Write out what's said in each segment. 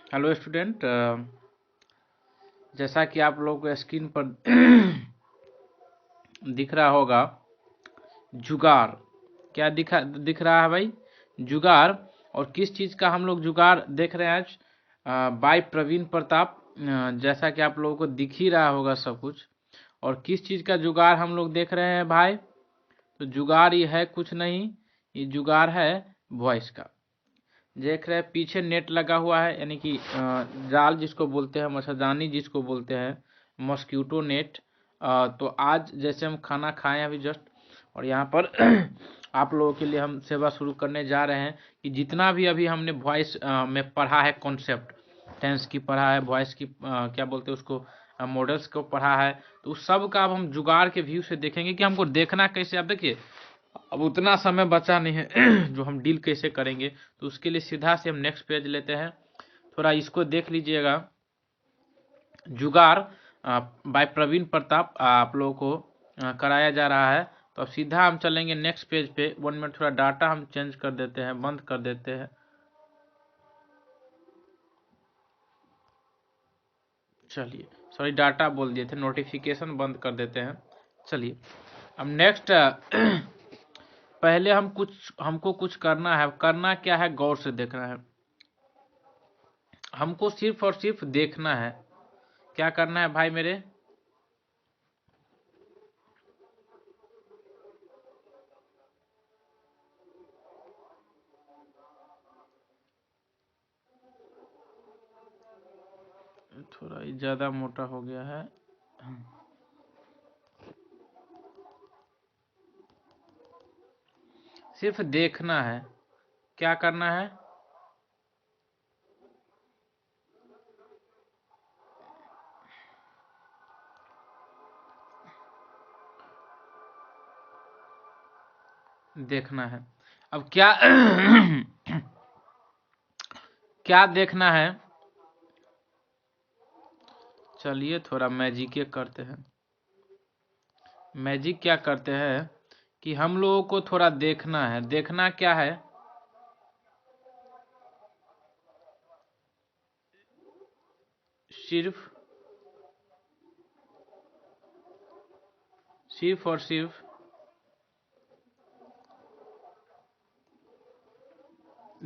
Hello student, जैसा कि आप लोगों को स्क्रीन पर दिख रहा होगा, जुगाड़ क्या दिख रहा है भाई? जुगाड़। और किस चीज़ का हम लोग जुगाड़ देख रहे हैं आज? बाय प्रवीण प्रताप। जैसा कि आप लोगों को दिख ही रहा होगा सब कुछ। और किस चीज़ का जुगाड़ हम लोग देख रहे हैं भाई? तो जुगाड़ ये है कुछ नहीं, ये जुगाड़ है वॉइस का। देख रहे हैं पीछे नेट लगा हुआ है, यानी कि जाल जिसको बोलते हैं, मच्छरदानी जिसको बोलते हैं, मॉस्क्यूटो नेट। तो आज जैसे हम खाना खाए हैं अभी जस्ट, और यहाँ पर आप लोगों के लिए हम सेवा शुरू करने जा रहे हैं कि जितना भी अभी हमने वॉइस में पढ़ा है कॉन्सेप्ट, टेंस की पढ़ा है, वॉइस की क्या बोलते हैं उसको, मॉडल्स को पढ़ा है, तो उस सब का अब हम जुगाड़ के व्यू से देखेंगे कि हमको देखना कैसे। आप देखिए, अब उतना समय बचा नहीं है जो हम डील कैसे करेंगे, तो उसके लिए सीधा से हम नेक्स्ट पेज लेते हैं। थोड़ा इसको देख लीजिएगा, जुगाड़ बाय प्रवीण प्रताप आप लोगों को कराया जा रहा है। तो अब सीधा हम चलेंगे नेक्स्ट पेज पे। 1 मिनट, थोड़ा डाटा हम चेंज कर देते हैं, बंद कर देते हैं। चलिए, सॉरी डाटा बोल दिए थे, नोटिफिकेशन बंद कर देते हैं। चलिए अब नेक्स्ट पहले हमको कुछ करना है। करना क्या है? गौर से देखना है। हमको सिर्फ और सिर्फ देखना है। क्या करना है भाई मेरे? थोड़ा ज्यादा मोटा हो गया है। सिर्फ देखना है। क्या करना है? देखना है। अब क्या क्या देखना है? चलिए थोड़ा मैजिक करते हैं। मैजिक क्या करते हैं कि हम लोगों को थोड़ा देखना है। देखना क्या है? सिर्फ सिर्फ और सिर्फ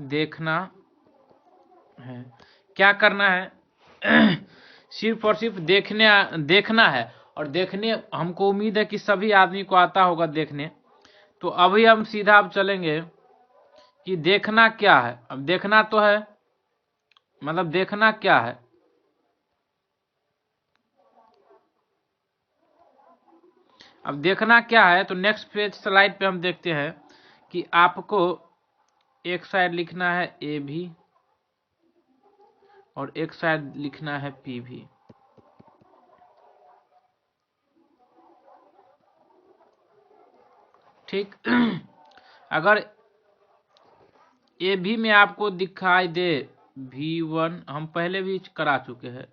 देखना है। क्या करना है? सिर्फ और सिर्फ देखना है। और देखने, हमको उम्मीद है कि सभी आदमी को आता होगा देखने। तो अभी हम सीधा अब चलेंगे कि देखना क्या है। अब देखना तो है, मतलब देखना क्या है? अब देखना क्या है, तो नेक्स्ट पेज स्लाइड पे हम देखते हैं कि आपको एक साइड लिखना है ए भी और एक साइड लिखना है पी भी। ठीक। अगर ए भी में आपको दिखाई दे V1, हम पहले भी करा चुके हैं,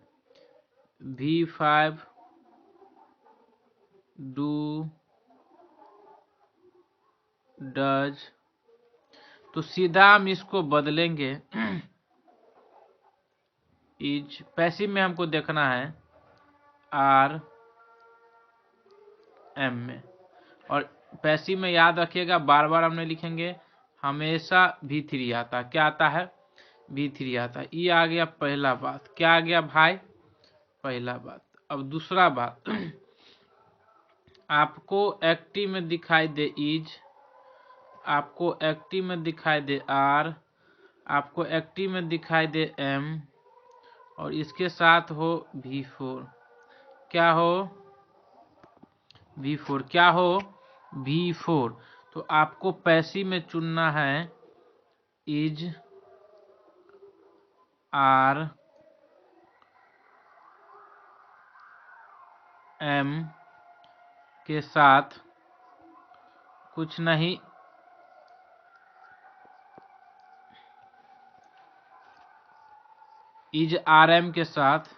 V5 डू डज, तो सीधा हम इसको बदलेंगे इज। पैसिव में हमको देखना है आर एम में। और पैसिव में याद रखिएगा, बार बार हम नहीं लिखेंगे, हमेशा V3 आता। क्या आता है? V3 आता। ये आ गया पहला बात। क्या आ गया भाई? पहला बात। अब दूसरा बात, आपको एक्टिव में दिखाई दे इज, आपको एक्टिव में दिखाई दे आर, आपको एक्टिव में दिखाई दे एम, और इसके साथ हो V4। क्या हो? V4। क्या हो? V4। तो आपको पैसिव में चुनना है इज आर एम के साथ कुछ नहीं, इज आर एम के साथ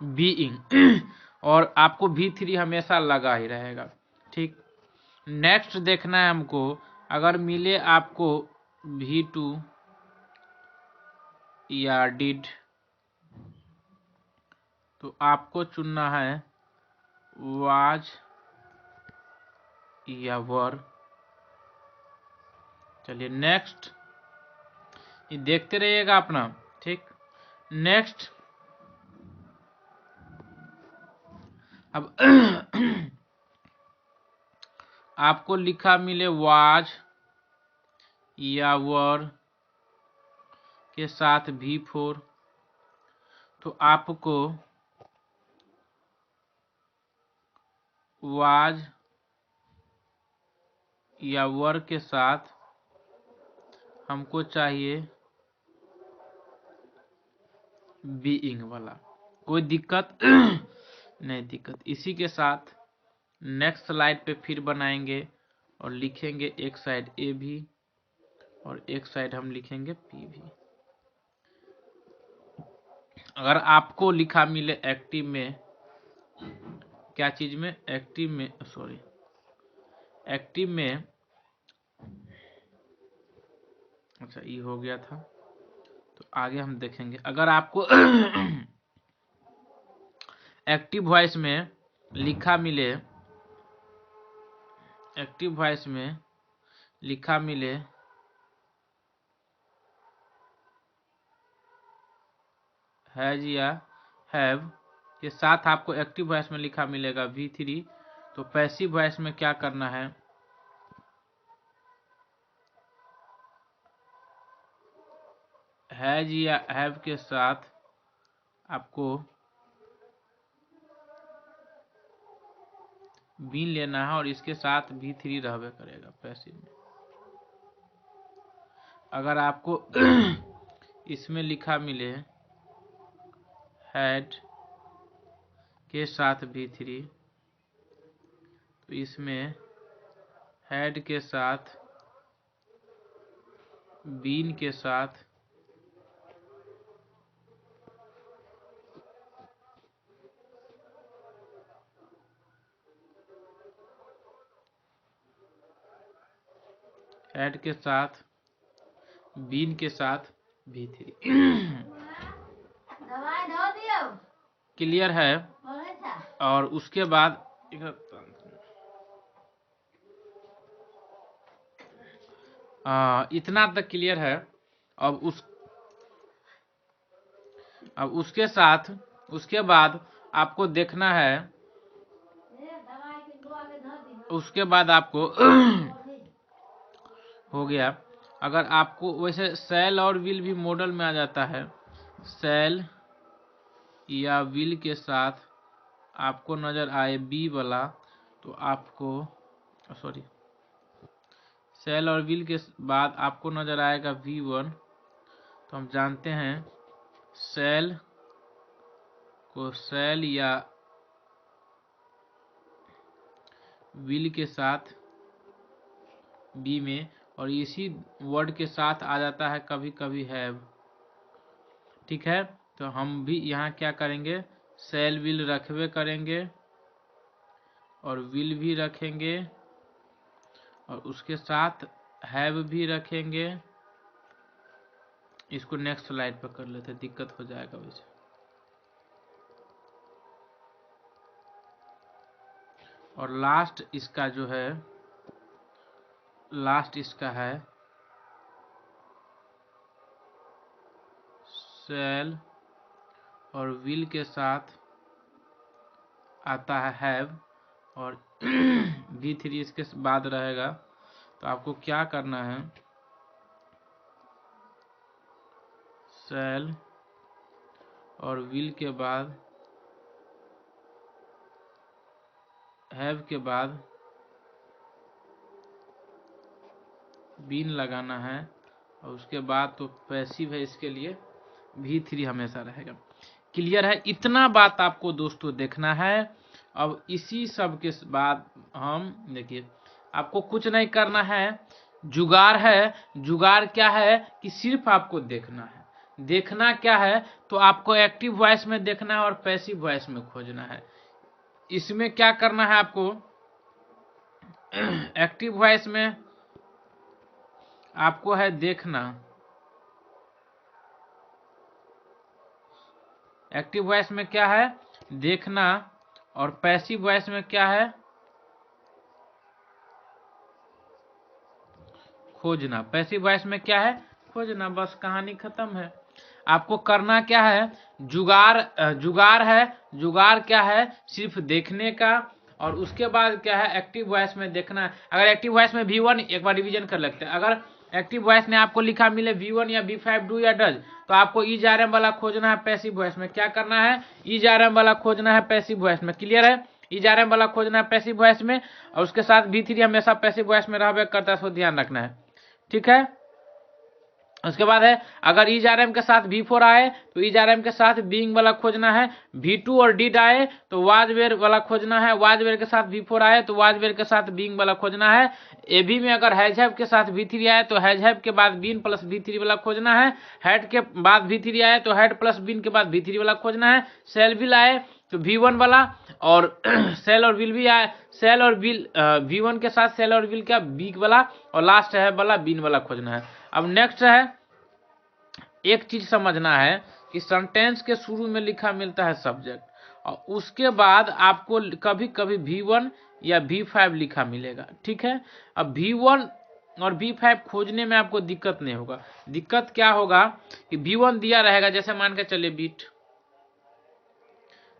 बीइंग और आपको V3 हमेशा लगा ही रहेगा। ठीक। नेक्स्ट देखना है हमको, अगर मिले आपको V2 या डिड, तो आपको चुनना है वाज या वर। चलिए नेक्स्ट, ये देखते रहिएगा अपना, ठीक। नेक्स्ट, अब आपको लिखा मिले वाज या वर के साथ V4, तो आपको वाज या वर के साथ हमको चाहिए बीइंग वाला। कोई दिक्कत नहीं दिक्कत। इसी के साथ नेक्स्ट स्लाइड पे फिर बनाएंगे और लिखेंगे एक साइड ए भी और एक साइड हम लिखेंगे पी भी। अगर आपको लिखा मिले एक्टिव में, क्या चीज में, एक्टिव में, सॉरी एक्टिव में, अच्छा ये हो गया था, तो आगे हम देखेंगे। अगर आपको एक्टिव वॉइस में लिखा मिले, एक्टिव वॉइस में लिखा मिले हैज या हैव के साथ आपको एक्टिव वॉइस में लिखा मिलेगा V3, तो पैसिव वॉइस में क्या करना है, हैज या हैव के साथ आपको बीन लेना है और इसके साथ V3 रहबे करेगा पैसिव में। अगर आपको इसमें लिखा मिले हैड के साथ V3, तो इसमें हैड के साथ बीन के साथ हैड के साथ बीन के साथ V3। क्लियर है। और उसके बाद इतना तक क्लियर है। अब उसके साथ, उसके बाद आपको देखना है, उसके बाद आपको हो गया। अगर आपको वैसे सेल और विल भी मॉडल में आ जाता है, सेल या विल के साथ आपको नजर आए बी वाला, तो आपको सॉरी सेल और विल के बाद आपको नजर आएगा V1, तो हम जानते हैं सेल को सेल या विल के साथ बी में, और इसी वर्ड के साथ आ जाता है कभी कभी हैव, ठीक है। तो हम भी यहाँ क्या करेंगे, सेल विल रखवे करेंगे और विल भी रखेंगे और उसके साथ हैव भी रखेंगे। इसको नेक्स्ट स्लाइड पर कर लेते, दिक्कत हो जाएगा वैसे। और लास्ट इसका जो है, लास्ट इसका है सेल और विल के साथ आता है हैव और V3 इसके बाद रहेगा। तो आपको क्या करना है, सेल और विल के बाद हैव के बाद बीन लगाना है और उसके बाद तो पैसिव है, इसके लिए V3 हमेशा रहेगा। क्लियर है। इतना बात आपको दोस्तों देखना है। अब इसी सब के बाद हम देखिए, आपको कुछ नहीं करना है, जुगाड़ है। जुगाड़ क्या है कि सिर्फ आपको देखना है। देखना क्या है, तो आपको एक्टिव वॉइस में देखना है और पैसिव वॉइस में खोजना है। इसमें क्या करना है आपको, एक्टिव वॉइस में आपको है देखना, एक्टिव वॉइस में क्या है, देखना, और पैसिव वॉइस में क्या है, खोजना। पैसिव वॉइस में क्या है, खोजना। बस कहानी खत्म है। आपको करना क्या है, जुगाड़ है। जुगाड़ क्या है, सिर्फ देखने का, और उसके बाद क्या है, एक्टिव वॉइस में देखना है। अगर एक्टिव वॉइस में V1 एक बार रिवीजन कर लेते हैं। अगर एक्टिव वॉइस में आपको लिखा मिले V1 या V5 डू या डज, तो आपको EJRM वाला खोजना है पैसिव वॉइस में। क्या करना है, EJRM वाला खोजना है पैसिव वॉइस में। क्लियर है, EJRM वाला खोजना है पैसिव वॉइस में, और उसके साथ V3 हमेशा पैसिव वॉइस में रहबे करता है, इसको ध्यान रखना है। ठीक है। उसके बाद है, अगर EJRM के साथ V4 आए तो EJRM के साथ बीइंग वाला खोजना है। V2 और डिड आए तो वाजवेयर वाला खोजना है। वाजवेयर के साथ V4 आए तो वाजवेयर के साथ बीइंग वाला खोजना है। एबी में अगर हैजहैव के साथ V3 आए तो हैजहैव के बाद बीन प्लस V3 वाला खोजना है। हैड के बाद V3 आए तो हैड प्लस बीन के बाद V3 वाला खोजना है। सेल आए तो V1 वाला, और सेल और विल भी आए, सेल और विल V1 के साथ सेल और विल का बी वाला, और लास्ट है वाला बीन वाला खोजना है। अब नेक्स्ट है, एक चीज समझना है कि सेंटेंस के शुरू में लिखा मिलता है सब्जेक्ट, और उसके बाद आपको कभी कभी V1 या V5 लिखा मिलेगा। ठीक है। अब V1 और V5 खोजने में आपको दिक्कत नहीं होगा। दिक्कत क्या होगा कि V1 दिया रहेगा, जैसे मान के चलिए बीट,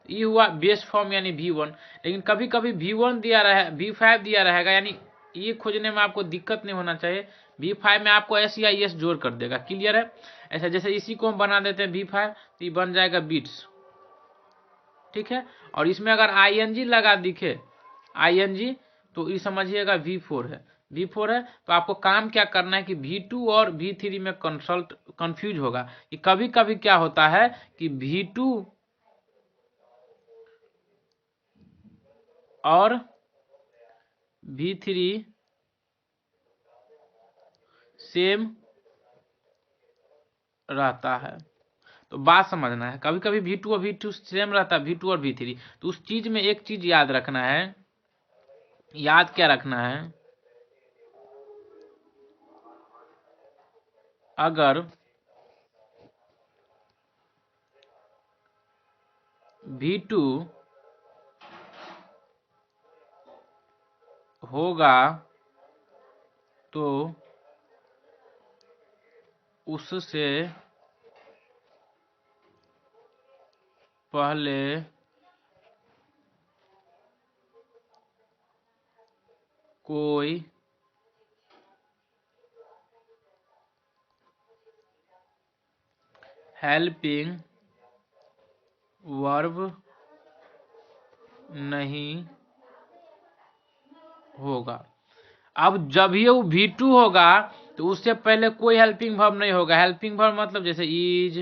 ये हुआ बेस फॉर्म यानी V1, लेकिन कभी कभी V1 दिया रहे, V5 दिया रहेगा, यानी ये खोजने में आपको दिक्कत नहीं होना चाहिए। V5 में आपको S या ES जोड़ कर देगा। क्लियर है। ऐसा जैसे इसी को हम बना देते हैं V5, तो ये बन जाएगा बीट्स। ठीक है। और इसमें अगर ING लगा दिखे, ING, तो ये समझिएगा V4 है। V4 है तो आपको काम क्या करना है कि V2 और V3 में कंफ्यूज होगा कि कभी कभी क्या होता है कि V2 और V3 सेम रहता है। तो बात समझना है, कभी कभी V2 और V2 सेम रहता है, V2 और V3। तो उस चीज में एक चीज याद रखना है, याद क्या रखना है, अगर V2 होगा तो उससे पहले कोई हेल्पिंग वर्ब नहीं होगा। अब जब ये V2 होगा तो उससे पहले कोई हेल्पिंग वर्ब नहीं होगा। हेल्पिंग वर्ब मतलब जैसे is,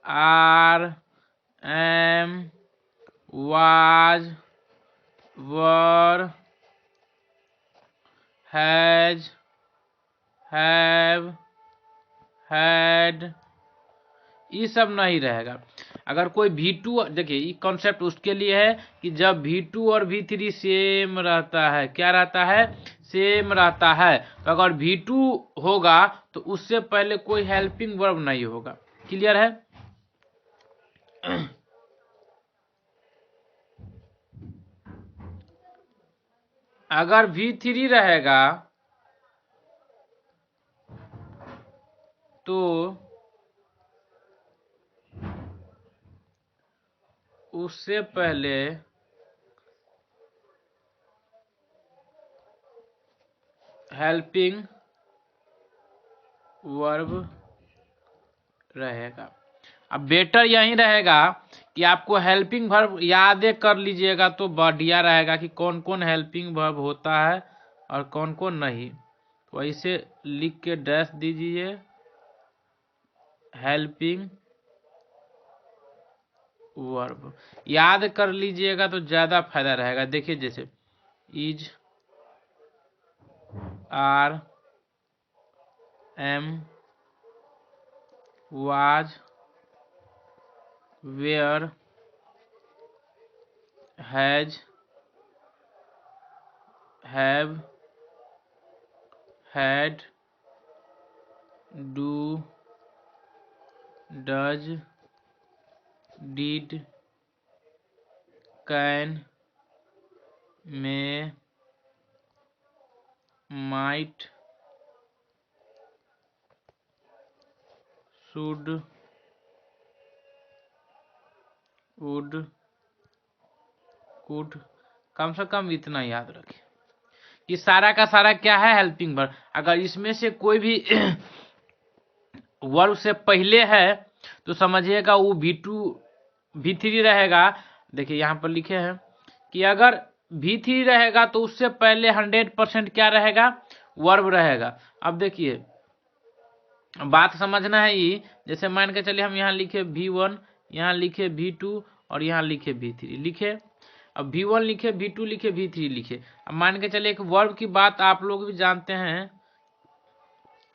are, am, was, were, has, have, had, ये सब नहीं रहेगा। अगर कोई V2, देखिए ये कॉन्सेप्ट उसके लिए है कि जब V2 और V3 सेम रहता है, क्या रहता है, सेम रहता है, तो अगर V2 होगा तो उससे पहले कोई हेल्पिंग वर्ब नहीं होगा। क्लियर है। अगर V3 रहेगा तो उससे पहले हेल्पिंग वर्ब रहेगा। अब बेटर यही रहेगा कि आपको हेल्पिंग वर्ब याद कर लीजिएगा तो बढ़िया रहेगा कि कौन कौन हेल्पिंग वर्ब होता है और कौन कौन नहीं। तो ऐसे लिख के डैश दीजिए, हेल्पिंग वर्ब याद कर लीजिएगा तो ज्यादा फायदा रहेगा। देखिए जैसे is, are, am, was, were, has, have, had, do, does, did, can, may, might, should, would, could, कम से कम इतना याद रखें। ये सारा का सारा क्या है? Helping verb. अगर इसमें से कोई भी वर्ब से पहले है तो समझिएगा वो V2 V3 रहेगा। देखिए यहाँ पर लिखे हैं कि अगर V3 रहेगा तो उससे पहले 100% क्या रहेगा? वर्ब रहेगा। अब देखिए बात समझना है ये, जैसे मान के चलिए हम यहाँ लिखे V1, यहाँ लिखे V2 और यहाँ लिखे V3 लिखे। अब V1 लिखे, V2 लिखे, V3 लिखे। अब मान के चलिए एक वर्ब की बात आप लोग भी जानते हैं,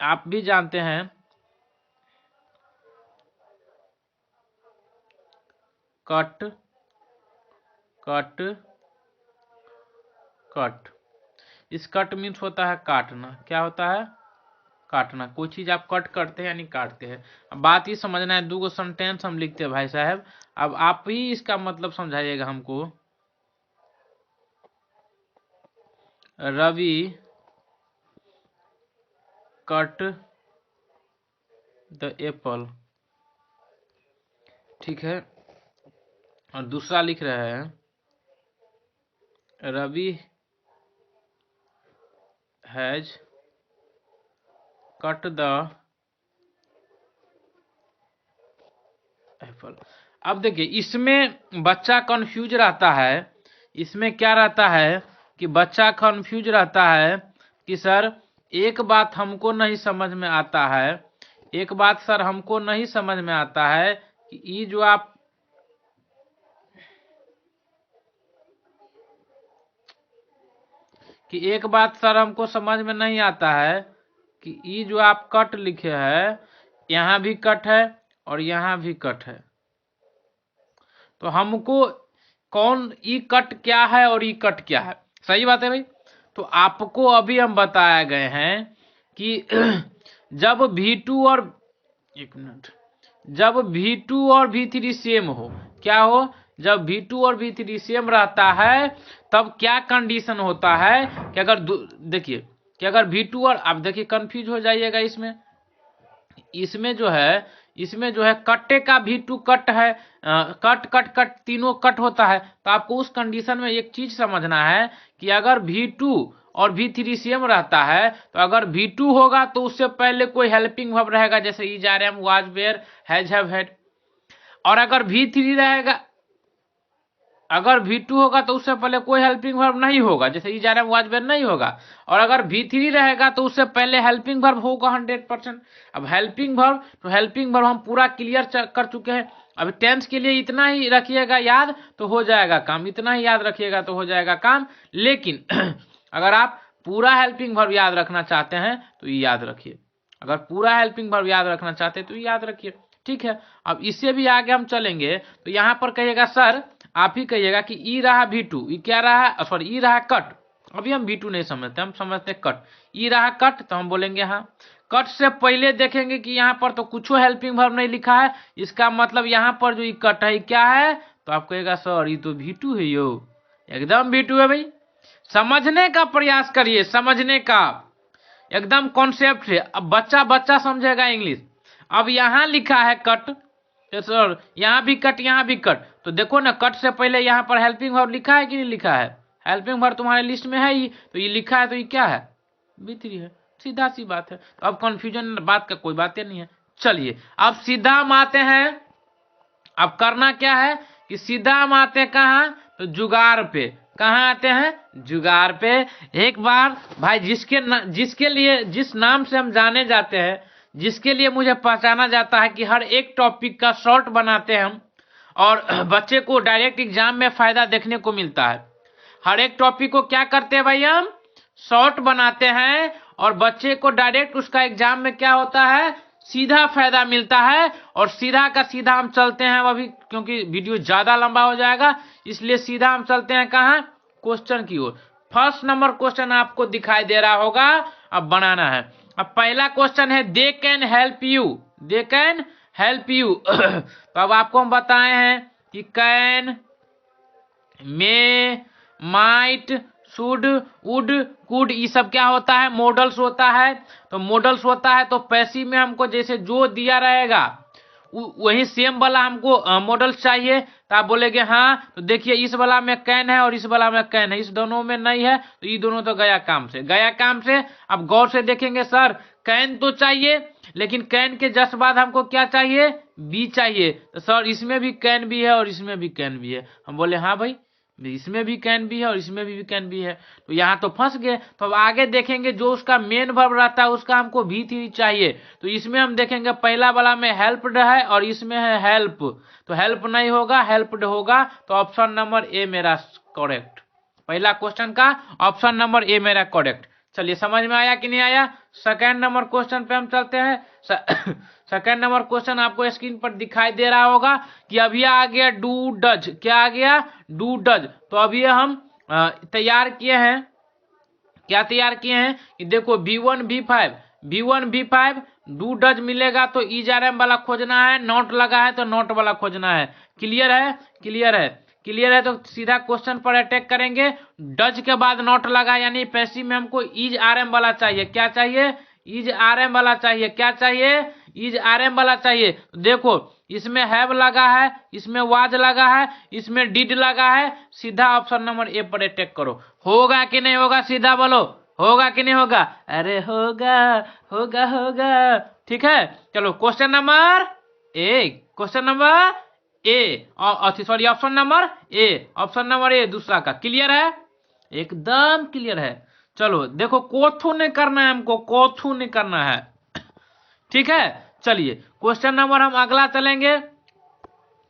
आप भी जानते हैं, कट कट कट। इस कट मीन्स होता है काटना। क्या होता है? काटना। कोई चीज आप कट करते हैं यानी काटते हैं। अब बात ही समझना है, 2 सेंटेंस हम लिखते हैं भाई साहब, अब आप ही इसका मतलब समझाइएगा हमको। रवि कट द एप्पल, ठीक है। और दूसरा लिख रहे हैं Ravi has cut the apple. अब देखिए इसमें बच्चा कंफ्यूज रहता है, इसमें क्या रहता है कि बच्चा कंफ्यूज रहता है कि सर एक बात हमको नहीं समझ में आता है, एक बात सर हमको नहीं समझ में आता है कि ये जो आप एक बात सर हमको समझ में नहीं आता है कि ये जो आप कट लिखे है, यहाँ भी कट है और यहाँ भी कट है, तो हमको कौन ई कट क्या है और ई कट क्या है? सही बात है भाई। तो आपको अभी हम बताया गए हैं कि जब V2 और एक मिनट, जब V2 और V3 सेम हो, क्या हो? जब V2 और V3 सेम रहता है तब क्या कंडीशन होता है कि अगर देखिए कि अगर V2 और, आप देखिए कंफ्यूज हो जाइएगा इसमें, इसमें जो है कट्टे का V2 कट है, कट कट कट तीनों कट होता है। तो आपको उस कंडीशन में एक चीज समझना है कि अगर V2 और V3 सेम रहता है तो अगर V2 होगा तो उससे पहले कोई हेल्पिंग वर्ब रहेगा, जैसे is, are, am, was, were, has, have, had. और अगर V3 रहेगा, अगर V2 होगा तो उससे पहले कोई हेल्पिंग वर्ब नहीं होगा, जैसे is, are, am, was, were नहीं होगा। और अगर V3 रहेगा तो उससे पहले हेल्पिंग वर्ब होगा 100%। अब हेल्पिंग वर्ब, तो हेल्पिंग वर्ब हम पूरा क्लियर कर चुके हैं। अब टेंस के लिए इतना ही रखिएगा याद तो हो जाएगा काम, इतना ही याद रखिएगा तो हो जाएगा काम। लेकिन अगर आप पूरा हेल्पिंग वर्ब याद रखना चाहते हैं तो ये याद रखिए, अगर पूरा हेल्पिंग वर्ब याद रखना चाहते हैं तो ये याद रखिए, ठीक है। अब इससे भी आगे हम चलेंगे तो यहाँ पर कहिएगा सर, आप ही कहिएगा कि ई रहा V2, ई क्या रहा, सॉरी ई रहा कट। अभी हम V2 नहीं समझते, हम समझते कट। ई रहा कट तो हम बोलेंगे हाँ। कट से पहले देखेंगे कि यहाँ पर तो कुछ हेल्पिंग वर्ब नहीं लिखा है, इसका मतलब यहाँ पर जो ई कट है क्या है? तो आप कहेगा सर ये तो V2 है यो, एकदम V2 है भाई। समझने का प्रयास करिए, समझने का एकदम कॉन्सेप्ट है। अब बच्चा समझेगा इंग्लिश। अब यहाँ लिखा है कट, तो सर यहाँ भी कट, यहाँ भी कट, तो देखो ना कट से पहले यहाँ पर हेल्पिंग वर्ब लिखा है कि नहीं लिखा है? हेल्पिंग वर्ब तुम्हारे लिस्ट में है ही, तो ये लिखा है तो ये क्या है? V3 है, सीधा सी बात है। तो अब कंफ्यूजन बात का कोई बात नहीं है। चलिए अब सीधा हम आते हैं, अब करना क्या है कि सीधा हम आते हैं कहाँ? तो जुगाड़ पे। कहाँ आते हैं? जुगाड़ पे। एक बार भाई जिसके लिए, जिस नाम से हम जाने जाते हैं, जिसके लिए मुझे पहचाना जाता है कि हर एक टॉपिक का शॉर्ट बनाते हैं हम, और बच्चे को डायरेक्ट एग्जाम में फायदा देखने को मिलता है। हर एक टॉपिक को क्या करते हैं भाई? हम शॉर्ट बनाते हैं और बच्चे को डायरेक्ट उसका एग्जाम में क्या होता है? सीधा फायदा मिलता है। और सीधा का सीधा हम चलते हैं अभी, क्योंकि वीडियो ज्यादा लंबा हो जाएगा, इसलिए सीधा हम चलते हैं कहाँ? क्वेश्चन की ओर। फर्स्ट नंबर क्वेश्चन आपको दिखाई दे रहा होगा, अब बनाना है। अब पहला क्वेश्चन है they can help you, they can help you. तो अब आपको हम बताए हैं कि can, may, might, should, would, could, ये सब क्या होता है? मॉडल्स होता है। तो मॉडल्स होता है तो पैसिव में हमको जैसे जो दिया रहेगा वही सेम वाला हमको मॉडल्स चाहिए। तो आप बोलेंगे हाँ, तो देखिए इस वाला में कैन है और इस वाला में कैन है, इस दोनों में नहीं है, तो ये दोनों तो गया काम से, गया काम से। अब गौर से देखेंगे सर, कैन तो चाहिए, लेकिन कैन के जस्ट बाद हमको क्या चाहिए? बी चाहिए। तो सर इसमें भी कैन भी है और इसमें भी कैन भी है। हम बोले हाँ भाई, इसमें भी कैन भी है और इसमें भी कैन भी है, तो यहाँ तो फंस गए। तो अब आगे देखेंगे जो उसका मेन वर्ब रहता है उसका हमको V3 चाहिए। तो इसमें हम देखेंगे पहला वाला में हेल्प्ड है और इसमें है हेल्प, तो हेल्प नहीं होगा, हेल्प्ड होगा। तो ऑप्शन नंबर ए मेरा करेक्ट, पहला क्वेश्चन का ऑप्शन नंबर ए मेरा करेक्ट। चलिए समझ में आया कि नहीं आया? सेकेंड नंबर क्वेश्चन पे हम चलते हैं। सेकेंड नंबर क्वेश्चन आपको स्क्रीन पर दिखाई दे रहा होगा कि अभी आ गया डू डज। क्या आ गया? Do does. तो अभी हम तैयार किए हैं, क्या तैयार किए हैं कि देखो V1 V5, V1 V5 do does मिलेगा तो ERM वाला खोजना है, नॉट लगा है तो नॉट वाला खोजना है। क्लियर है? क्लियर है? क्लियर है? तो सीधा क्वेश्चन पर अटैक करेंगे। डज के बाद नॉट लगा, यानी पैसिव में हमको इज RM वाला चाहिए। क्या चाहिए? इज RM वाला चाहिए। क्या चाहिए? इज RM वाला चाहिए। देखो इसमें हैव लगा है, इसमें वाज लगा है, इसमें डिड लगा है, सीधा ऑप्शन नंबर ए पर अटैक करो। होगा कि नहीं होगा? सीधा बोलो, होगा कि नहीं होगा? अरे होगा, होगा, होगा। ठीक है, चलो question number A, question number A, sorry option number A, option number A दूसरा का। क्लियर है? एकदम क्लियर है। चलो देखो कोथू नहीं करना है हमको, कोथू नहीं करना है। ठीक है, चलिए क्वेश्चन नंबर हम अगला चलेंगे।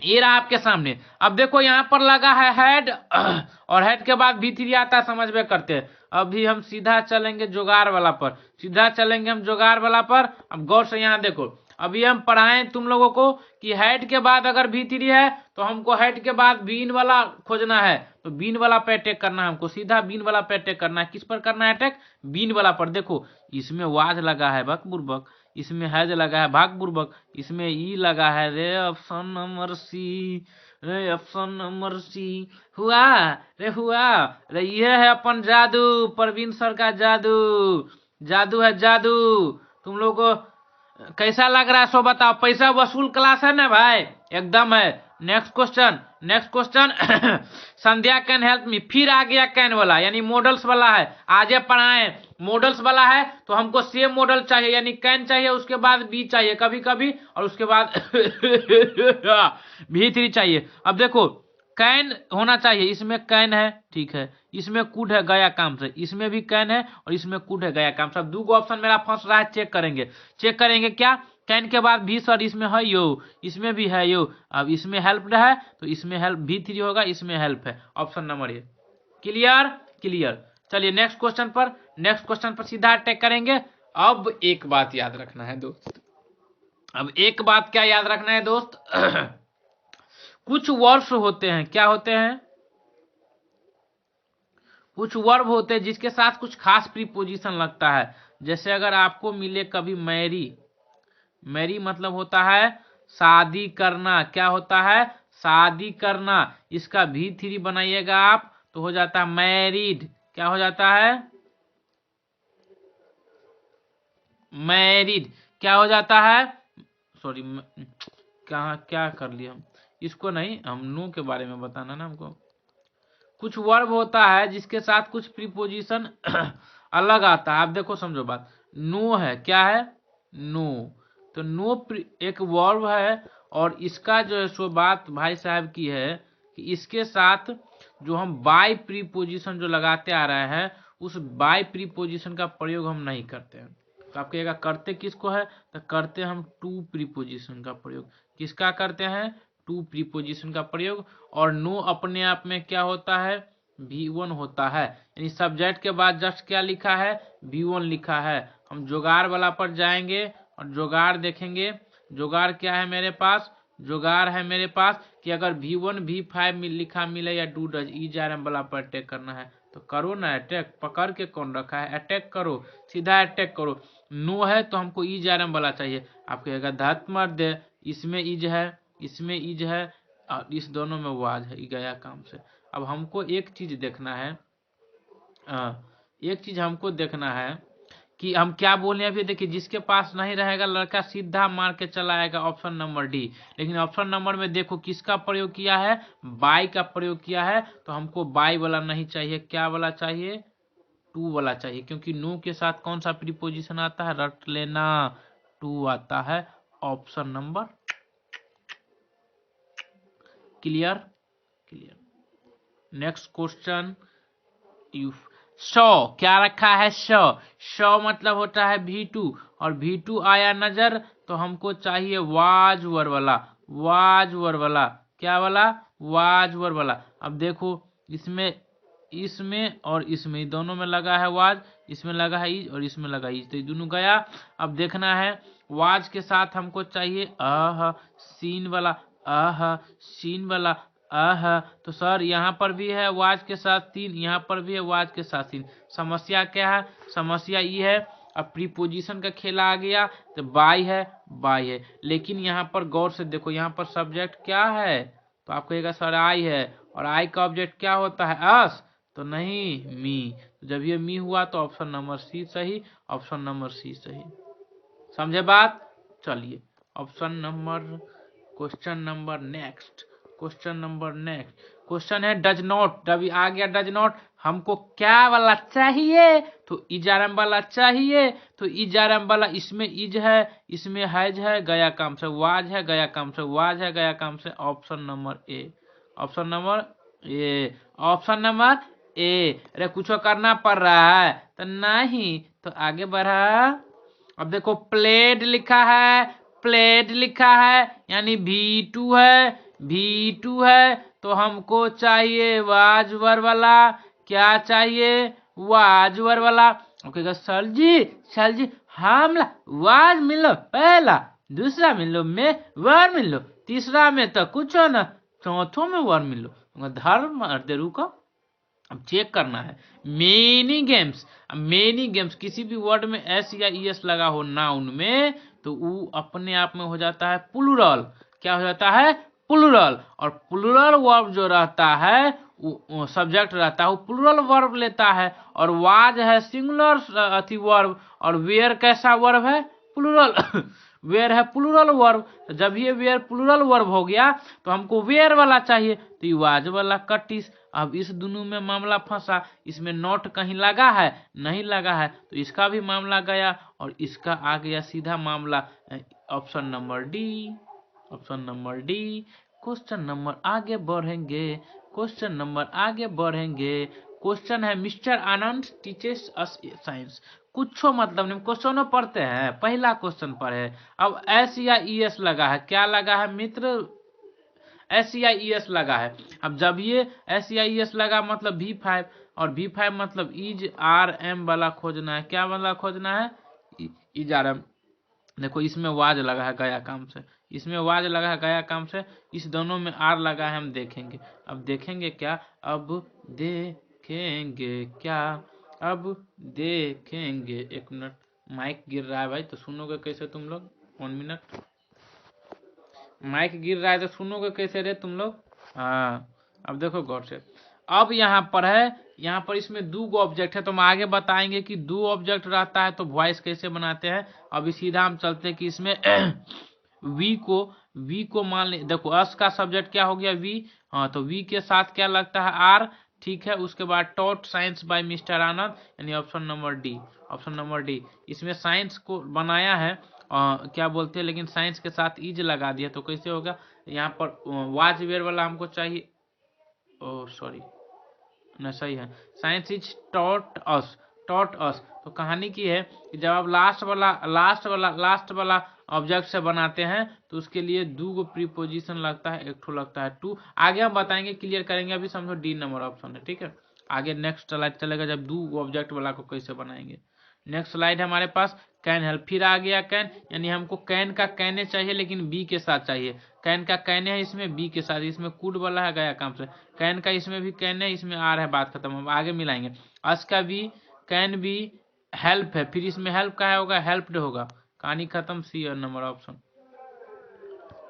ये रहा आपके सामने। अब देखो यहाँ पर लगा है हेड और हेड के बाद V3 आता है, समझ में करते हैं। अभी हम सीधा चलेंगे जुगाड़ वाला पर, सीधा चलेंगे हम जुगाड़ वाला पर। अब गौर से यहाँ देखो, अभी हम पढ़ाएं तुम लोगों को कि हेड के बाद अगर V3 है तो हमको हेड के बाद बीन वाला खोजना है, तो बीन वाला पे अटैक करना है हमको, सीधा बीन वाला पे अटैक करना है। किस पर करना है अटैक? बीन वाला पर। देखो इसमें वाज लगा है बक बुर्बक, इसमें हैज लगा है भाग बुर्बक, इसमें ई लगा है रे ऑप्शन नंबर सी, रे ऑप्शन नंबर सी। हुआ रे, हुआ रे, ये है अपन जादू, प्रवीण सर का जादू, जादू है जादू। तुम लोग को कैसा लग रहा है सो बताओ। पैसा वसूल क्लास है ना भाई? एकदम है। Next question, next question. Sandhya can help me, फिर आ गया कैन वाला, यानी मॉडल्स वाला है। आगे पढ़ाएं, मॉडल्स वाला है तो हमको सेम मॉडल चाहिए, यानी कैन चाहिए, उसके बाद बी चाहिए कभी कभी, और उसके बाद V3 चाहिए। अब देखो कैन होना चाहिए, इसमें कैन है, ठीक है, इसमें कुड है गया काम से, इसमें भी कैन है और इसमें कुड है गया काम से। अब दो ऑप्शन मेरा फंस रहा है, चेक करेंगे, चेक करेंगे क्या? कैन के बाद भी सर इसमें है यो, इसमें भी है यो। अब इसमें हेल्प है तो इसमें हेल्प V3 होगा, इसमें हेल्प है, option number A. Clear? Clear. चलिए नेक्स्ट क्वेश्चन पर, नेक्स्ट क्वेश्चन पर सीधा अटैक करेंगे। अब एक बात याद रखना है दोस्त, अब एक बात क्या याद रखना है दोस्त? कुछ वर्ब्स होते हैं, क्या होते हैं? कुछ वर्ब होते हैं जिसके साथ कुछ खास प्रीपोजिशन लगता है। जैसे अगर आपको मिले कभी मैरी, मैरी मतलब होता है शादी करना। क्या होता है? शादी करना। इसका V3 बनाइएगा आप तो हो जाता है मैरिड। क्या हो जाता है? मैरिड। क्या हो जाता है? सॉरी कहाँ क्या कर लिया हम, इसको नहीं, हम नो के बारे में बताना ना हमको। कुछ वर्ब होता है जिसके साथ कुछ प्रीपोजिशन अलग आता है। आप देखो समझो बात, नो है, क्या है? नो। तो नो एक वर्ब है और इसका जो है सो बात भाई साहब की है कि इसके साथ जो हम बाय प्रीपोजिशन जो लगाते आ रहे हैं उस बाय प्रीपोजिशन का प्रयोग हम नहीं करते हैं। तो आप कहिएगा करते किसको है? तो करते हम टू प्रीपोजिशन का प्रयोग। किसका करते हैं? टू प्रीपोजिशन का प्रयोग। और नो अपने आप में क्या होता है? V1 होता है, यानी सब्जेक्ट के बाद जस्ट क्या लिखा है? V1 लिखा है। हम जुगाड़ वाला पर जाएंगे और जुगाड़ देखेंगे। जुगाड़ क्या है मेरे पास? जुगाड़ है मेरे पास कि अगर V1 V5 में लिखा मिले या डू डज ERM वाला पर अटैक करना है तो करो ना अटैक। पकड़ के कौन रखा है? अटैक करो, सीधा अटैक करो। नो है तो हमको ERM वाला चाहिए। आप कहेगा धत मर दे, इसमें इज है, इसमें इज है, और इस दोनों में वाज है, गया काम से। अब हमको एक चीज देखना है, एक चीज हमको देखना है कि हम क्या बोले अभी। देखिए, जिसके पास नहीं रहेगा लड़का सीधा मार के चला आएगा ऑप्शन नंबर डी। लेकिन ऑप्शन नंबर में देखो किसका प्रयोग किया है, बाई का प्रयोग किया है। तो हमको बाई वाला नहीं चाहिए, क्या वाला चाहिए, टू वाला चाहिए, क्योंकि नो के साथ कौन सा प्रीपोजिशन आता है, रट लेना, टू आता है। Option number clear, clear. Next question, you show क्या रखा है, शो मतलब होता है V2, और V2 आया नजर तो हमको चाहिए वाज वर वाला, वाज वर वाला, क्या वाला, वाज वर वाला। अब देखो इसमें, इसमें और इसमें दोनों में लगा है वाज, इसमें लगा है इज और इसमें लगा इज, तो ये दोनों गया। अब देखना है वाज के साथ हमको चाहिए सीन वाला, सीन वाला, तो सर यहाँ पर भी है वाज के साथ तीन, यहाँ पर भी है वाज के साथ तीन। समस्या क्या है, समस्या ये है, अब प्रीपोजिशन का खेला आ गया तो बाई है, बाई है। लेकिन यहाँ पर गौर से देखो, यहाँ पर सब्जेक्ट क्या है, तो आप कहेगा सर आई है, और आई का ऑब्जेक्ट क्या होता है, अस, तो नहीं मी। जब ये मी हुआ तो ऑप्शन नंबर सी सही, ऑप्शन नंबर सी सही। समझे बात। चलिए option number, question number next, question number next question है डज नॉट। जब आ गया डज नॉट, हमको क्या वाला चाहिए, तो इजारम वाला चाहिए। तो इजारम वाला, इसमें इज है, इसमें हैज है, गया काम से, वाज है, गया काम से, वाज है, गया काम से। Option number A, option number A, option number A. अरे कुछ करना पड़ रहा है तो नहीं, तो आगे बढ़ा। अब देखो प्लेड लिखा है, प्लेड लिखा है, यानी V2 है, V2 है, तो हमको चाहिए वाजवर वाला, क्या चाहिए, वाजवर वाला। ओके सर जी, सर जी हमला वाज मिलो पहला, दूसरा मिलो में वर मिलो, तीसरा में तो कुछ न, चौथों में वर मिलो। धर्म अर्धे रुको, अब चेक करना है। मेनी गेम्स, मेनी गेम्स किसी भी वर्ड में एस या ईएस लगा हो नाउन में, तो वो अपने आप में हो जाता है प्लूरल। क्या हो जाता है, प्लूरल। और प्लूरल वर्ब जो रहता है, वो सब्जेक्ट रहता है, वो प्लूरल वर्ब लेता है। और वाज है सिंगुलर अति वर्ब, और वेयर कैसा वर्ब है, प्लूरल वेयर है प्लूरल वर्ब। तो जब ये वेयर प्लूरल वर्ब हो गया तो हमको वेयर वाला चाहिए, तो ये वाज वाला कटिस। अब इस दोनों में मामला फंसा, इसमें नॉट कहीं लगा है, नहीं लगा है, तो इसका भी मामला गया, और इसका आ गया सीधा मामला option number D, option number D. Question number आगे बढ़ेंगे, क्वेश्चन नंबर आगे बढ़ेंगे। क्वेश्चन है मिस्टर आनंद टीचेस अस साइंस। कुछ मतलब नहीं, क्वेश्चनों पढ़ते हैं, पहला क्वेश्चन पढ़े। अब एस या ई एस लगा है, क्या लगा है मित्र, एस या ई एस लगा है। अब जब ये एस या ई एस लगा मतलब V5, और V5 मतलब इज आर एम वाला खोजना है, क्या वाला खोजना है, इज आर एम। देखो इसमें वाज लगा है गया काम से, इसमें वाज लगा है गया काम से, इस दोनों में आर लगा है, हम देखेंगे। अब देखेंगे क्या, अब देखेंगे क्या, अब देखेंगे। एक मिनट, माइक गिर रहा है भाई, तो सुनोगे कैसे तुम लोग, 1 मिनट, माइक गिर रहा है तो सुनोगे कैसे रे तुम लोग। हाँ अब देखो गौर से, अब यहाँ पर है, यहाँ पर इसमें दो ऑब्जेक्ट है, तो हम आगे बताएंगे कि दो ऑब्जेक्ट रहता है तो वॉइस कैसे बनाते हैं। अभी सीधा हम चलते हैं कि इसमें वी को मान ले, देखो अस का सब्जेक्ट क्या हो गया, वी, हाँ, तो वी के साथ क्या लगता है, आर, ठीक है। उसके बाद टॉट साइंस बाय मिस्टर आनंद, यानी option number D, option number D. इसमें साइंस को बनाया है क्या बोलते हैं, लेकिन साइंस के साथ इज लगा दिया, तो कैसे होगा। यहाँ पर वाज वेयर वाला हमको चाहिए, ओ सॉरी, नहीं सही है, science is taught us, taught us. तो कहानी की है कि जब आप लास्ट वाला ऑब्जेक्ट से बनाते हैं तो उसके लिए दो प्रीपोजिशन लगता है, एक ठो लगता है टू। आगे हम बताएंगे, क्लियर करेंगे, अभी समझो डी नंबर ऑप्शन है, ठीक है। आगे नेक्स्ट स्लाइड चलेगा जब दो ऑब्जेक्ट वाला को कैसे बनाएंगे। नेक्स्ट स्लाइड हमारे पास कैन हेल्प, फिर आ गया कैन, यानी हमको कैन का कैने चाहिए लेकिन बी के साथ चाहिए। कैन का कैने है इसमें बी के साथ, इसमें कूड वाला है गया काम से। कैन का इसमें भी कैन है, इसमें आर है, बात खत्म। हम आगे मिलाएंगे। अस का भी कैन भी हेल्प है, फिर इसमें हेल्प का है होगा, हेल्प्ड होगा, कहानी खत्म। सी और नंबर ऑप्शन।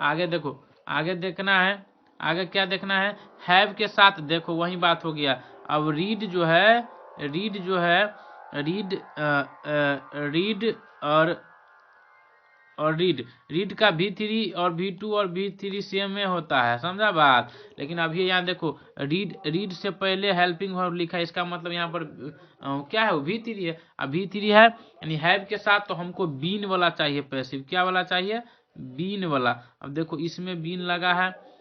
आगे देखो, आगे देखना है, आगे क्या देखना है, हैव के साथ देखो वही बात हो गया। अब रीड जो है, रीड जो है, रीड रीड और रीड का V3 और V2 और V3 सेम में होता है, समझा बात। लेकिन अभी यहाँ देखो रीड से पहले हेल्पिंग वर्ब लिखा है, इसका मतलब यहाँ पर क्या है, V3 है। अब V3 है यानी हैव के साथ तो हमको बीन वाला चाहिए पैसिव, क्या वाला चाहिए, बीन वाला। अब देखो इसमें बीन लगा है,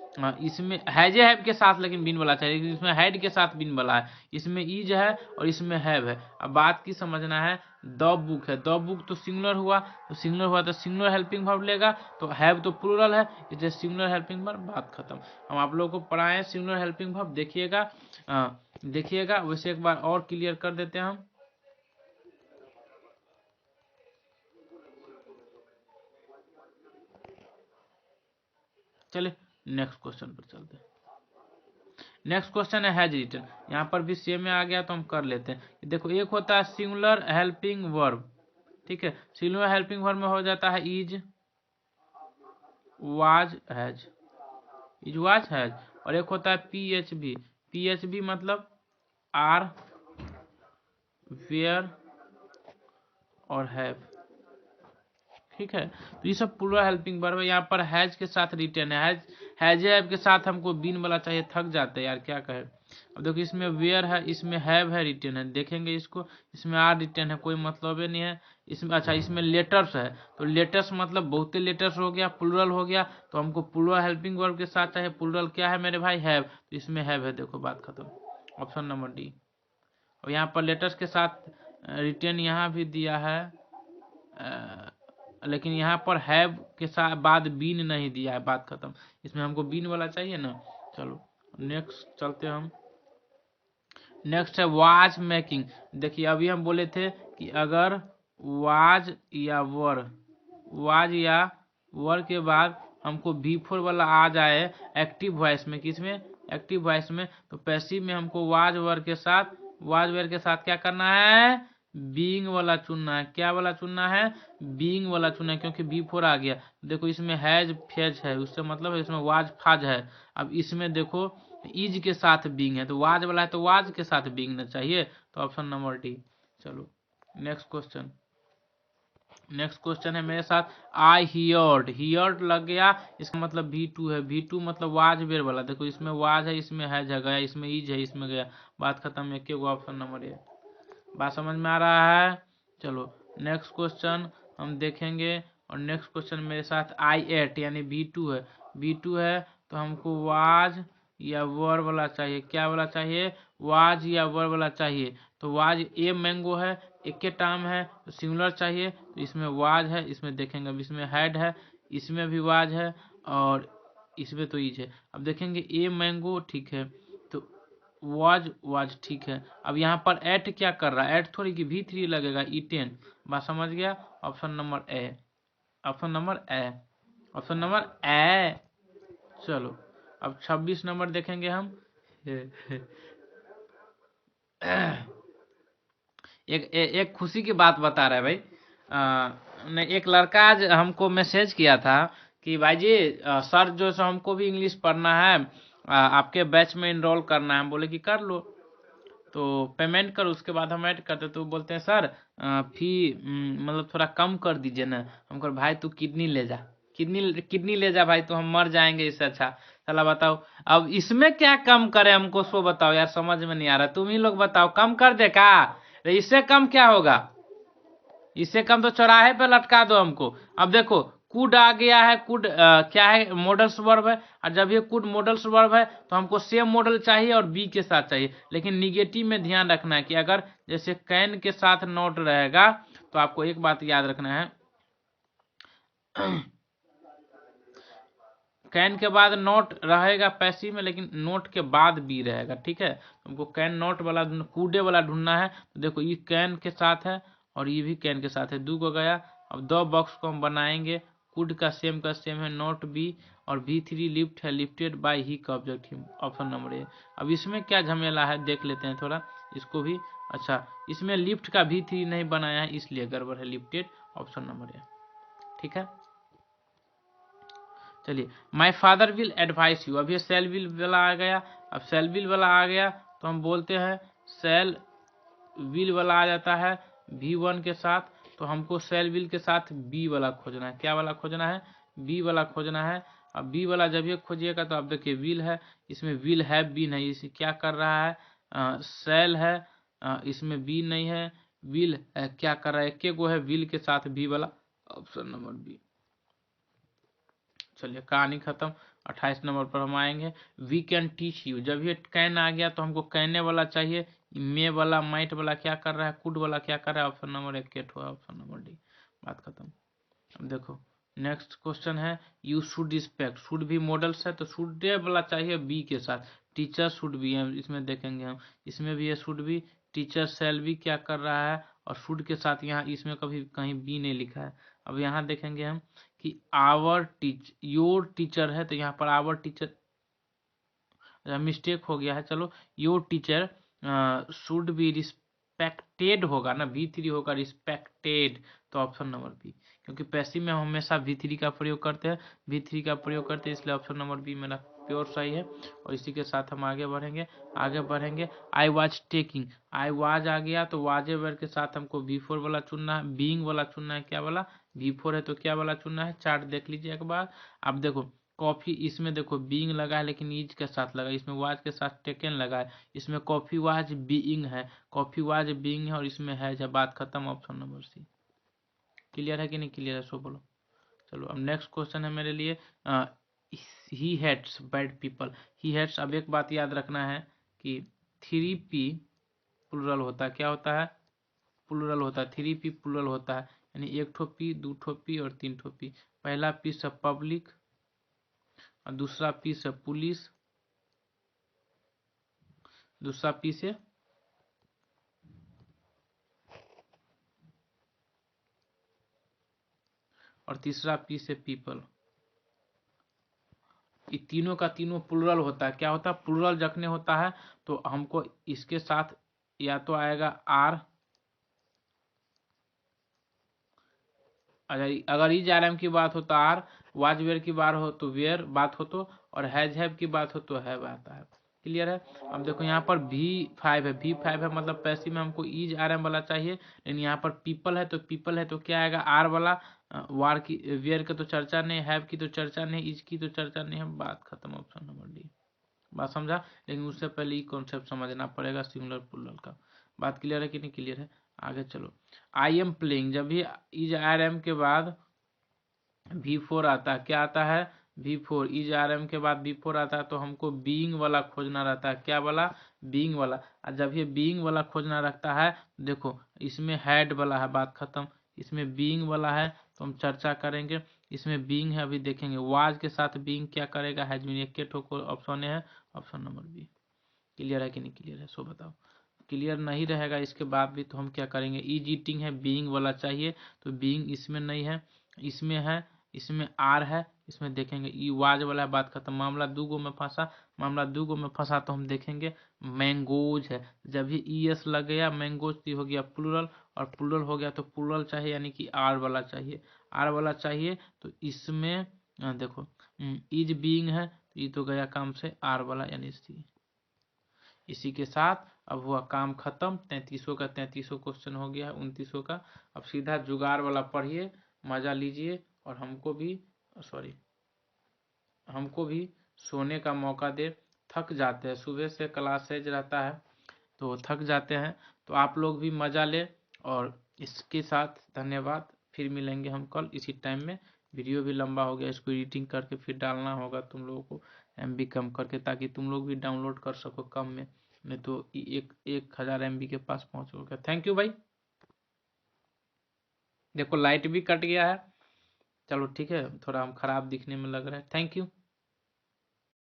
इसमें हैजे हैव के साथ लेकिन बीन वाला चाहिए, लेकिन इसमें हैड के साथ बीन वाला है, इसमें इज है और इसमें हैव है। अब बात की समझना है, द बुक है, द बुक तो सिंगुलर हुआ, तो सिंगुलर हुआ तो सिंगुलर हेल्पिंग वर्ब लेगा, तो हैव तो प्लूरल है, इसलिए सिंगुलर हेल्पिंग वर्ब, बात खत्म। हम आप लोगों को पढ़ाए सिंगुलर हेल्पिंग वर्ब, देखिएगा देखिएगा। वैसे एक बार और क्लियर कर देते हैं हम। चलिए नेक्स्ट क्वेश्चन पर चलते हैं। नेक्स्ट क्वेश्चन है हैज रिटन, यहाँ पर भी सेम में आ गया तो हम कर लेते हैं। देखो एक होता है सिंगुलर हेल्पिंग वर्ब, ठीक है, सिंगुलर हेल्पिंग वर्ब में हो जाता है is, was, has, is was has. और एक होता है PHB, PHB मतलब आर, वेयर और हैव, ठीक है। तो ये सब प्लूरल हेल्पिंग वर्ब है। यहाँ पर हैज के साथ रिटर्न है, हैज हैव के साथ हमको बीन वाला चाहिए, थक जाते हैं यार क्या कहे। अब देखो इसमें वेयर है, इसमें हैव है, रिटर्न है, देखेंगे इसको, इसमें आर रिटर्न है, कोई मतलब ही नहीं है इसमें। अच्छा इसमें लेटर्स है, तो लेटर्स मतलब बहुते लेटर्स हो गया, प्लूरल हो गया, तो हमको प्लूरल हेल्पिंग वर्ब के साथ चाहिए, प्लूरल क्या है मेरे भाई, हैव, तो इसमें हैव है, देखो बात खत्म, ऑप्शन नंबर डी। और यहाँ पर लेटर्स के साथ रिटर्न यहाँ भी दिया है, लेकिन यहाँ पर हैव के साथ बाद बीन नहीं दिया है, बात खत्म। इसमें हमको बीन वाला चाहिए ना। चलो नेक्स्ट चलते हम। नेक्स्ट है वाज मेकिंग। देखिए अभी हम बोले थे कि अगर वाज या वर के बाद हमको V4 वाला आ जाए एक्टिव वॉइस में, किसमें, एक्टिव वॉइस में, तो पैसिव में हमको वाज वर के साथ क्या करना है, बीइंग वाला चुनना है। क्या वाला चुनना है, बीइंग वाला चुनना है, क्योंकि V4 आ गया। देखो इसमें हैज फेज है, उससे मतलब है इसमें वाज फाज है। अब इसमें देखो इज के साथ बीइंग है, तो वाज वाला है तो वाज के साथ बीइंग ना चाहिए, तो ऑप्शन नंबर डी। चलो नेक्स्ट क्वेश्चन। नेक्स्ट क्वेश्चन है मेरे साथ, आई हियर्ड लग गया, इसका मतलब V2 है, V2 मतलब वाज वेर वाला। देखो इसमें वाज है, इसमें हैज है, गया इसमें इज है, इसमें गया, बात खत्म। एक ऑप्शन नंबर ए, बात समझ में आ रहा है। चलो नेक्स्ट क्वेश्चन हम देखेंगे। और नेक्स्ट क्वेश्चन मेरे साथ आई एट यानी V2 है, V2 है तो हमको वाज या वर वाला चाहिए। क्या वाला चाहिए, वाज या वर वाला चाहिए। तो वाज ए मैंगो है, एक के टाइम है, तो सिंगुलर चाहिए, तो इसमें वाज है, इसमें देखेंगे अब इसमें हैड है, इसमें भी वाज है और इसमें तो इज है। अब देखेंगे ए मैंगो, ठीक है, तो वाज ठीक है। अब यहाँ पर एट क्या कर रहा है, एट थोड़ी कि V3 लगेगा, E10, बात समझ गया। Option number A, option number A, option number A. चलो अब 26 नंबर देखेंगे हम। एक खुशी की बात बता रहा है भाई। ने एक लड़का आज हमको मैसेज किया था कि भाई जी सर जो सो हमको भी इंग्लिश पढ़ना है, आपके बैच में इनरोल करना है। हम बोले कि कर लो, तो पेमेंट करो, उसके बाद हम ऐड करते। तो बोलते हैं सर फी मतलब थोड़ा कम कर दीजिए ना। हम कह भाई तू किडनी ले जा, किडनी ले जा भाई, तो हम मर जाएंगे इससे अच्छा। चला बताओ अब इसमें क्या कम करे, हमको सो बताओ यार, समझ में नहीं आ रहा। तुम ही लोग बताओ, कम कर दे का, इससे कम क्या होगा, इससे कम तो चौराहे पे लटका दो हमको। अब देखो कुड आ गया है, कुड क्या है, मॉडल्स वर्ब है, और जब ये कुड मॉडल्स वर्ब है तो हमको सेम मॉडल चाहिए और बी के साथ चाहिए। लेकिन निगेटिव में ध्यान रखना है कि अगर जैसे कैन के साथ नॉट रहेगा तो आपको एक बात याद रखना है, कैन के बाद नोट रहेगा पैसिव में, लेकिन नोट के बाद बी रहेगा, ठीक है। तुमको कैन नोट वाला कूडे वाला ढूंढना है। तो देखो ये कैन के साथ है और ये भी कैन के साथ है, दो को गया। अब दो बॉक्स को हम बनाएंगे, कुड का सेम है, नोट बी, और V3 लिफ्ट है, लिफ्टेड बाय ही का object him, option number A. अब इसमें क्या झमेला है देख लेते हैं थोड़ा इसको भी। अच्छा इसमें लिफ्ट का V3 नहीं बनाया है, इसलिए गड़बड़ है, लिफ्टेड, ऑप्शन नंबर ए, ठीक है। चलिए, my father will advice you, अभी सेल विल वाला आ गया। अब सेल विल वाला आ गया तो हम बोलते हैं सेल विल वाला आ जाता है V1 के साथ, तो हमको सेल विल के साथ बी वाला खोजना है। क्या वाला खोजना है? बी वाला खोजना है। अब बी वाला जब ये खोजिएगा तो आप देखिए विल है, इसमें विल है बी नहीं, इसे क्या कर रहा है? सेल है, इसमें बी नहीं है, विल क्या कर रहा है? एक गो है विल के साथ बी वाला, ऑप्शन नंबर बी। चलिए कहानी खत्म। 28 नंबर पर हम आएंगे। वी कैन टीच यू, जब ये कैन आ गया तो हमको कहने वाला चाहिए। मे वाला माइट वाला क्या कर रहा है? कुड वाला क्या कर रहा है? ऑप्शन नंबर 1 हुआ, ऑप्शन नंबर डी। बात खत्म। अब देखो नेक्स्ट क्वेश्चन है, यू शुड रिस्पेक्ट, शुड भी मॉडल्स है तो शुड वाला चाहिए बी के साथ। टीचर शुड भी है, इसमें देखेंगे हम, इसमें भी है शुड भी। टीचर सेल भी क्या कर रहा है? और शुड के साथ यहाँ इसमें कभी कहीं बी नहीं लिखा है। अब यहाँ देखेंगे हम कि आवर टीच, योर टीचर है तो यहाँ पर आवर टीचर, मिस्टेक हो गया है। चलो, your teacher should be respected होगा ना, V3 होगा रिस्पेक्टेड, तो ऑप्शन नंबर बी। क्योंकि पैसिव में हम हमेशा V3 का प्रयोग करते हैं, V3 का प्रयोग करते हैं, इसलिए ऑप्शन नंबर बी मेरा प्योर सही है। और इसी के साथ हम आगे बढ़ेंगे। I was taking, I was आ गया तो वाजेवर के साथ हमको V4 वाला चुनना है, बीइंग वाला चुनना है। क्या वाला? V4 है तो क्या वाला चुनना है? चार्ट देख लीजिए एक बार। अब देखो कॉफी, इसमें देखो बीइंग लगा है लेकिन ईज के साथ लगा, इसमें वाज के साथ टेकन लगा है, इसमें कॉफी वाज बीइंग है, कॉफी वाज बीइंग है, और इसमें है बात खत्म, ऑप्शन नंबर सी। क्लियर है कि नहीं क्लियर है? सो बोलो। चलो अब नेक्स्ट क्वेश्चन है मेरे लिए, he hates bad people. He hates, अब एक बात याद रखना है कि 3P प्लुरल होता है। क्या होता है? प्लुरल होता है। 3P प्लुरल होता है, यानी 1 ठो P, 2 ठो P और 3 ठो P। पहला P से पब्लिक, और दूसरा P से पुलिस, दूसरा P से और तीसरा P से पीपल। ये तीनों का तीनों प्लुरल होता है। क्या होता है? प्लुरल जखने होता है तो हमको इसके साथ या तो आएगा आर, अगर इज आर एम की बात हो तो आर, वाज वेयर की बात हो तो वेयर बात हो तो, और हैज हैव की बात हो तो हैव आता है। क्लियर है? अब देखो यहाँ पर V5 है, V5 है मतलब पैसिव में हमको इज आर एम वाला चाहिए, लेकिन यहाँ पर पीपल है तो क्या आएगा? आर वाला। वार की, वेयर की तो चर्चा नहीं, हैव की तो चर्चा नहीं, इज की तो चर्चा नहीं है। बात खत्म, ऑप्शन नंबर डी। बात समझा? लेकिन उससे पहले ये कॉन्सेप्ट समझना पड़ेगा सिंगुलर प्लुरल का। बात क्लियर है कि नहीं क्लियर है? आगे चलो। आई एम प्लेइंग, जब भी इज आर एम के बाद V4 आता है, क्या आता है? V4, इज आर एम के बाद V4 आता है तो हमको बीइंग वाला खोजना रहता है। क्या वाला? बीइंग वाला। और जब ये बीइंग वाला खोजना रहता है, देखो इसमें हैड वाला है, बात खत्म। इसमें बीइंग वाला है तो हम चर्चा करेंगे। इसमें बीइंग है, अभी देखेंगे। वाज के साथ बीइंग क्या करेगा? Has been. एक ऑप्शन है, ऑप्शन नंबर बी। क्लियर है कि नहीं क्लियर है? सो बताओ। क्लियर नहीं रहेगा इसके बाद भी तो हम क्या करेंगे? इज ईटिंग है, बीइंग वाला चाहिए तो बीइंग इसमें नहीं है, इसमें है, इसमें आर है, इसमें देखेंगे ई वाज वाला है। बात खत्म। मामला दूगो में फंसा तो हम देखेंगे मैंगोज है। जब भी ES लग गया मैंगोज तो हो गया प्लुरल, और प्लुरल हो गया तो प्लुरल चाहिए, यानी कि आर वाला चाहिए, आर वाला चाहिए। तो इसमें देखो इज बीइंग है तो ये तो गया काम से आर वाला, यानी सी। इसी के साथ अब हुआ काम खत्म। 3300 का 3300 क्वेश्चन हो गया है, 2900 का। अब सीधा जुगाड़ वाला पढ़िए, मजा लीजिए, और हमको भी सोने का मौका दे। थक जाते हैं, सुबह से क्लास सेज रहता है तो थक जाते हैं, तो आप लोग भी मजा ले। और इसके साथ धन्यवाद, फिर मिलेंगे हम कल इसी टाइम में। वीडियो भी लंबा हो गया, इसको एडिटिंग करके फिर डालना होगा तुम लोगों को MB कम करके, ताकि तुम लोग भी डाउनलोड कर सको कम में, नहीं तो 1000 MB के पास पहुंचोगे। थैंक यू भाई। देखो लाइट भी कट गया है, चलो ठीक है, थोड़ा हम खराब दिखने में लग रहा है। Thank you.